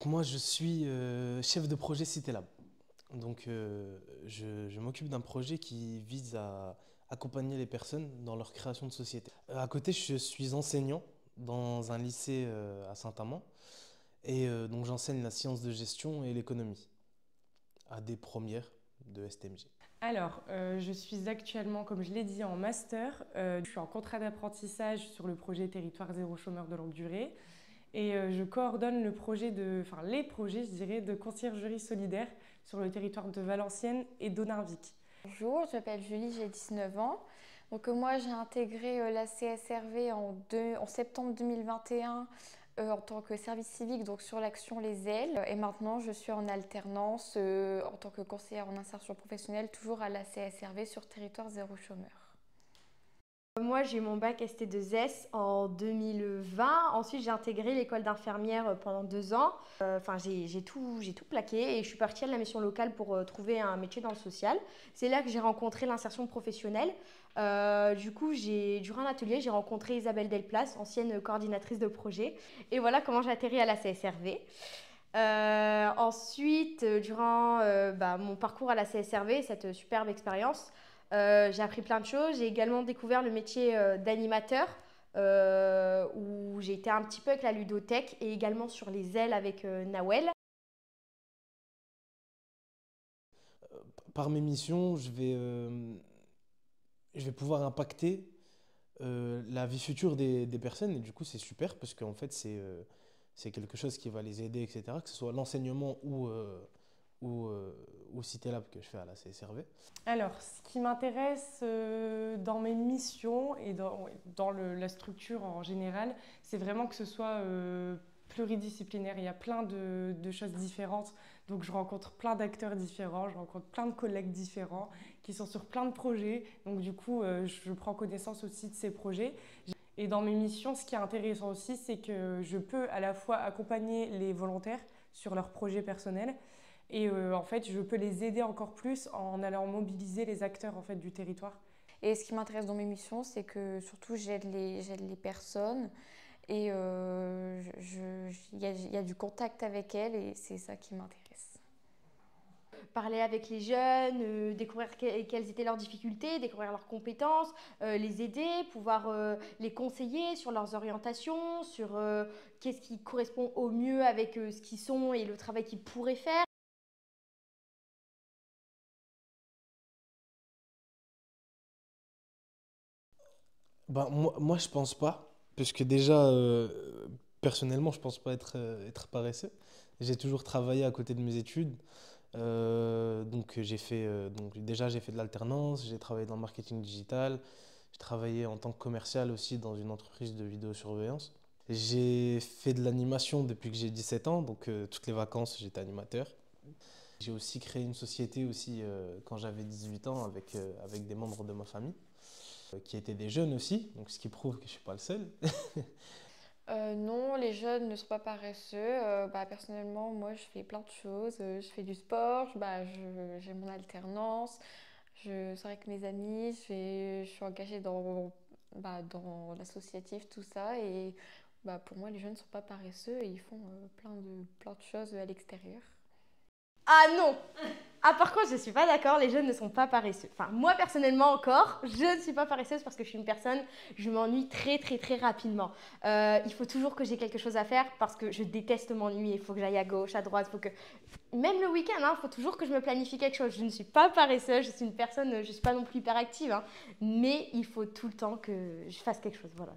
moi, je suis chef de projet CitéLab. Donc, je m'occupe d'un projet qui vise à accompagner les personnes dans leur création de société. À côté, je suis enseignant dans un lycée à Saint-Amand. Et donc, j'enseigne la science de gestion et l'économie à des premières de STMG. Alors, je suis actuellement, comme je l'ai dit, en master. Je suis en contrat d'apprentissage sur le projet Territoire zéro chômeur de longue durée. Et je coordonne les projets, je dirais, de conciergerie solidaire sur le territoire de Valenciennes et d'Onarvic. Bonjour, je m'appelle Julie, j'ai 19 ans. Donc moi j'ai intégré la CSRV en septembre 2021 en tant que service civique donc sur l'action Les Ailes. Et maintenant je suis en alternance en tant que conseillère en insertion professionnelle toujours à la CSRV sur territoire zéro chômeur. Moi, j'ai eu mon bac ST2S en 2020. Ensuite, j'ai intégré l'école d'infirmière pendant 2 ans. J'ai tout plaqué et je suis partie à la mission locale pour trouver un métier dans le social. C'est là que j'ai rencontré l'insertion professionnelle. Durant un atelier, j'ai rencontré Isabelle Delplace, ancienne coordinatrice de projet. Et voilà comment j'ai atterri à la CSRV. Durant mon parcours à la CSRV, cette superbe expérience, j'ai appris plein de choses. J'ai également découvert le métier d'animateur où j'ai été un petit peu avec la ludothèque et également sur les ailes avec Nawel. Par mes missions, je vais pouvoir impacter la vie future des personnes. Et du coup, c'est super parce qu'en fait, c'est quelque chose qui va les aider, etc. Que ce soit l'enseignement ou CitéLab que je fais à la CSRV. Alors, ce qui m'intéresse dans mes missions et dans la structure en général, c'est vraiment que ce soit pluridisciplinaire. Il y a plein de choses différentes. Donc, je rencontre plein d'acteurs différents, je rencontre plein de collègues différents qui sont sur plein de projets. Donc, du coup, je prends connaissance aussi de ces projets. Et dans mes missions, ce qui est intéressant aussi, c'est que je peux à la fois accompagner les volontaires sur leurs projets personnels et en fait, je peux les aider encore plus en allant mobiliser les acteurs en fait, du territoire. Et ce qui m'intéresse dans mes missions, c'est que surtout j'aide les personnes et il y a du contact avec elles et c'est ça qui m'intéresse. Parler avec les jeunes, découvrir quelles étaient leurs difficultés, découvrir leurs compétences, les aider, pouvoir les conseiller sur leurs orientations, sur qu'est-ce qui correspond au mieux avec ce qu'ils sont et le travail qu'ils pourraient faire. Moi, je pense pas, parce que déjà, personnellement, je pense pas être paresseux. J'ai toujours travaillé à côté de mes études. Donc, déjà, j'ai fait de l'alternance, j'ai travaillé dans le marketing digital, j'ai travaillé en tant que commercial aussi dans une entreprise de vidéosurveillance. J'ai fait de l'animation depuis que j'ai 17 ans, donc toutes les vacances, j'étais animateur. J'ai aussi créé une société aussi quand j'avais 18 ans avec des membres de ma famille qui étaient des jeunes aussi, donc ce qui prouve que je ne suis pas le seul. Non, les jeunes ne sont pas paresseux. Personnellement, moi, je fais plein de choses. Je fais du sport, j'ai mon alternance, je sors avec mes amis, je suis engagée dans l'associatif, tout ça. Et pour moi, les jeunes ne sont pas paresseux et ils font plein de choses à l'extérieur. Ah non! Ah par contre, je suis pas d'accord, les jeunes ne sont pas paresseux. Enfin, moi personnellement encore, je ne suis pas paresseuse parce que je suis une personne, je m'ennuie très très très rapidement. Il faut toujours que j'ai quelque chose à faire parce que je déteste m'ennuyer. Il faut que j'aille à gauche, à droite, même le week-end, il faut toujours que je me planifie quelque chose. Je ne suis pas paresseuse, je suis une personne, je ne suis pas non plus hyperactive, hein, mais il faut tout le temps que je fasse quelque chose. Voilà.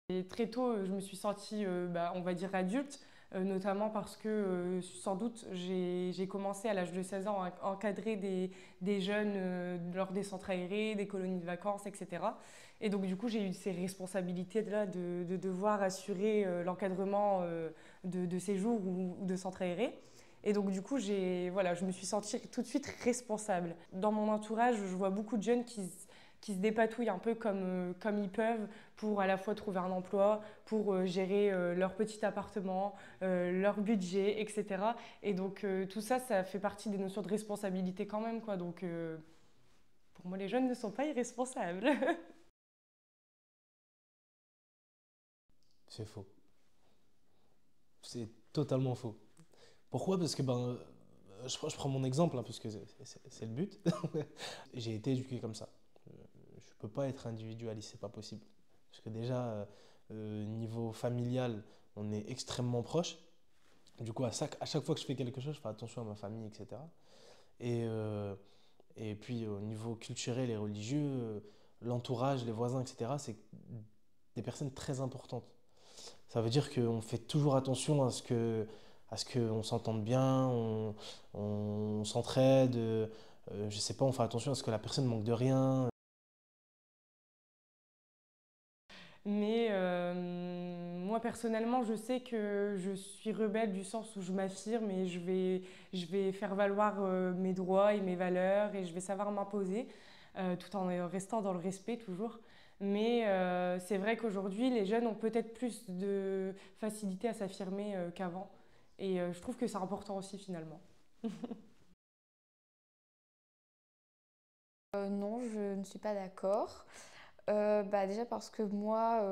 Et très tôt, je me suis sentie, on va dire, adulte, notamment parce que, sans doute, j'ai commencé à l'âge de 16 ans à encadrer des jeunes lors des centres aérés, des colonies de vacances, etc. Et donc, du coup, j'ai eu ces responsabilités-là de devoir assurer l'encadrement de séjours ou de centres aérés. Et donc, du coup, je me suis sentie tout de suite responsable. Dans mon entourage, je vois beaucoup de jeunes qui se dépatouillent un peu comme ils peuvent pour à la fois trouver un emploi, pour gérer leur petit appartement, leur budget, etc. Et donc tout ça, ça fait partie des notions de responsabilité quand même, quoi. Donc pour moi, les jeunes ne sont pas irresponsables. C'est faux. C'est totalement faux. Pourquoi? Parce que je prends mon exemple, hein, parce que c'est le but. J'ai été éduqué comme ça. Je peux pas être individualiste, c'est pas possible. Parce que déjà, niveau familial, on est extrêmement proche. Du coup, à chaque fois que je fais quelque chose, je fais attention à ma famille, etc. Et, euh, et puis, au niveau culturel et religieux, l'entourage, les voisins, etc., c'est des personnes très importantes. Ça veut dire qu'on fait toujours attention à ce qu'on s'entende bien, on s'entraide, je sais pas, on fait attention à ce que la personne manque de rien. Mais moi, personnellement, je sais que je suis rebelle du sens où je m'affirme et je vais faire valoir mes droits et mes valeurs et je vais savoir m'imposer tout en restant dans le respect toujours. Mais c'est vrai qu'aujourd'hui, les jeunes ont peut-être plus de facilité à s'affirmer qu'avant. Et je trouve que c'est important aussi finalement. Non, je ne suis pas d'accord. Déjà parce que moi,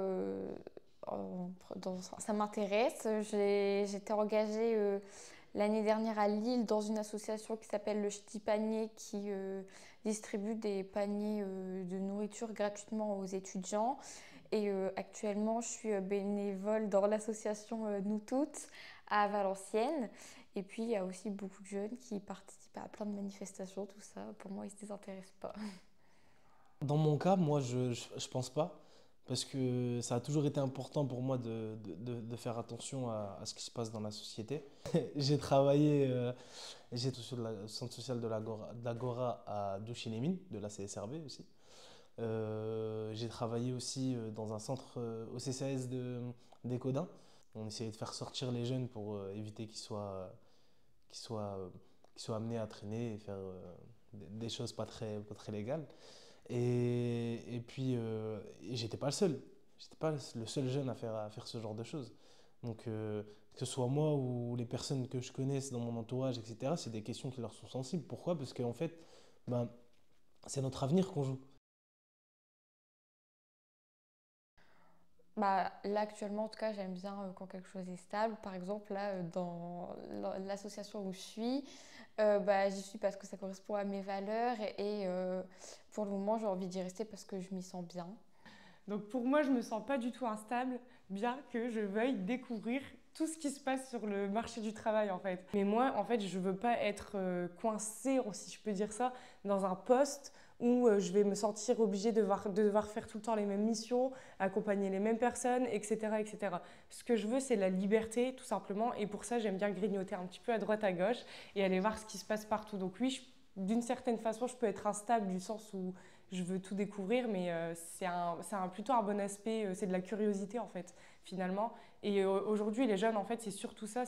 ça m'intéresse. J'étais engagée l'année dernière à Lille dans une association qui s'appelle le Ch'ti Panier qui distribue des paniers de nourriture gratuitement aux étudiants. Et actuellement, je suis bénévole dans l'association Nous Toutes à Valenciennes. Et puis, il y a aussi beaucoup de jeunes qui participent à plein de manifestations, tout ça. Pour moi, ils ne se désintéressent pas. Dans mon cas, moi, je pense pas, parce que ça a toujours été important pour moi de faire attention à ce qui se passe dans la société. J'ai travaillé, j'étais sur le centre social de l'Agora à Douchy-les-Mines, de la CSRB aussi. J'ai travaillé aussi dans un centre au CCAS d'Escaudain. On essayait de faire sortir les jeunes pour éviter qu'ils soient, qu'ils soient amenés à traîner et faire des choses pas très légales. Et puis, j'étais pas le seul. J'étais pas le seul jeune à faire ce genre de choses. Donc, que ce soit moi ou les personnes que je connaisse dans mon entourage, etc., c'est des questions qui leur sont sensibles. Pourquoi? Parce qu'en fait, ben, c'est notre avenir qu'on joue. Là, actuellement, en tout cas, j'aime bien quand quelque chose est stable. Par exemple, là, dans l'association où je suis, j'y suis parce que ça correspond à mes valeurs et pour le moment, j'ai envie d'y rester parce que je m'y sens bien. Donc pour moi, je ne me sens pas du tout instable, bien que je veuille découvrir tout ce qui se passe sur le marché du travail en fait. Mais moi, en fait, je ne veux pas être coincée, si je peux dire ça, dans un poste où je vais me sentir obligée de devoir faire tout le temps les mêmes missions, accompagner les mêmes personnes, etc., etc. Ce que je veux, c'est la liberté, tout simplement. Et pour ça, j'aime bien grignoter un petit peu à droite, à gauche et aller voir ce qui se passe partout. Donc oui, d'une certaine façon, je peux être instable du sens où je veux tout découvrir, mais plutôt un bon aspect, c'est de la curiosité en fait, finalement. Et aujourd'hui, les jeunes, en fait, c'est surtout ça,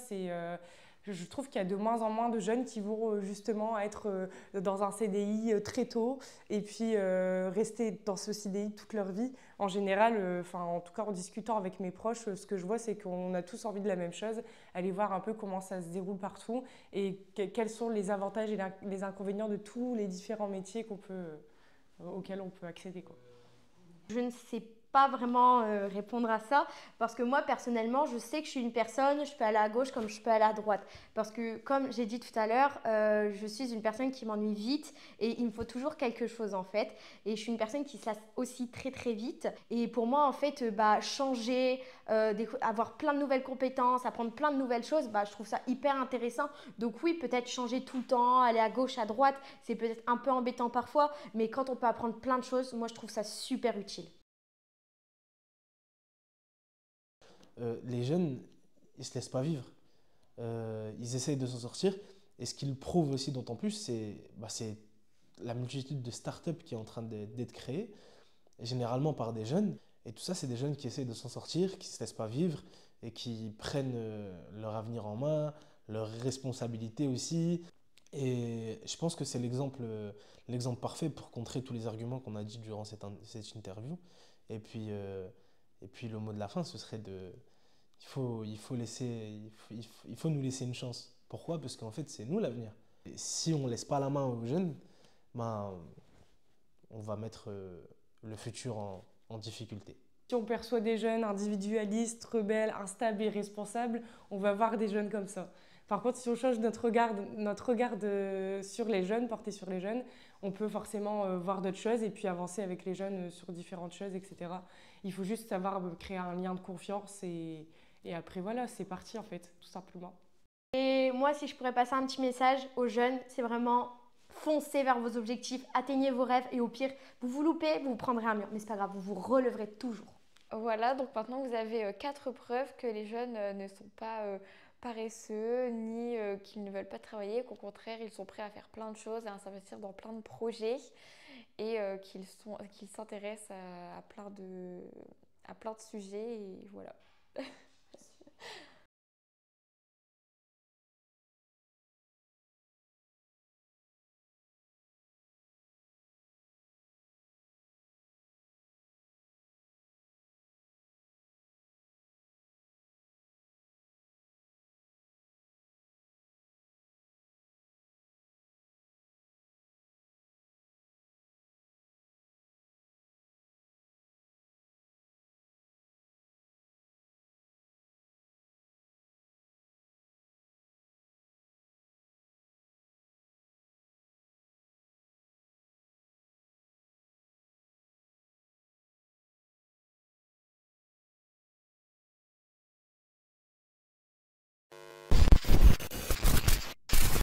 je trouve qu'il y a de moins en moins de jeunes qui vont justement être dans un CDI très tôt et puis rester dans ce CDI toute leur vie. En général, en tout cas en discutant avec mes proches, ce que je vois, c'est qu'on a tous envie de la même chose, aller voir un peu comment ça se déroule partout et quels sont les avantages et les inconvénients de tous les différents métiers auxquels on peut accéder, quoi. Je ne sais pas vraiment répondre à ça parce que moi personnellement je sais que je suis une personne, je peux aller à gauche comme je peux aller à droite parce que comme j'ai dit tout à l'heure, je suis une personne qui m'ennuie vite et il me faut toujours quelque chose en fait et je suis une personne qui se lasse aussi très très vite et pour moi en fait changer, avoir plein de nouvelles compétences, apprendre plein de nouvelles choses, je trouve ça hyper intéressant. Donc oui, peut-être changer tout le temps, aller à gauche, à droite, c'est peut-être un peu embêtant parfois, mais quand on peut apprendre plein de choses, moi je trouve ça super utile. Les jeunes, ils se laissent pas vivre. Ils essayent de s'en sortir. Et ce qu'ils prouvent aussi d'autant plus, c'est la multitude de startups qui est en train d'être créée, généralement par des jeunes. Et tout ça, c'est des jeunes qui essayent de s'en sortir, qui ne se laissent pas vivre et qui prennent leur avenir en main, leurs responsabilités aussi. Et je pense que c'est l'exemple parfait pour contrer tous les arguments qu'on a dit durant cette interview. Et puis, euh, et puis le mot de la fin, ce serait il faut nous laisser une chance. Pourquoi? Parce qu'en fait, c'est nous l'avenir. Et si on ne laisse pas la main aux jeunes, ben, on va mettre le futur en difficulté. Si on perçoit des jeunes individualistes, rebelles, instables et responsables, on va voir des jeunes comme ça. Par contre, si on change notre regard sur les jeunes, porté sur les jeunes, on peut forcément voir d'autres choses et puis avancer avec les jeunes sur différentes choses, etc. Il faut juste savoir créer un lien de confiance et après, voilà, c'est parti en fait, tout simplement. Et moi, si je pourrais passer un petit message aux jeunes, c'est vraiment foncez vers vos objectifs, atteignez vos rêves et au pire, vous loupez, vous prendrez un mur. Mais c'est pas grave, vous vous releverez toujours. Voilà, donc maintenant vous avez 4 preuves que les jeunes ne sont pas paresseux, ni qu'ils ne veulent pas travailler, qu'au contraire, ils sont prêts à faire plein de choses, à s'investir dans plein de projets et qu'ils s'intéressent à plein de sujets et voilà.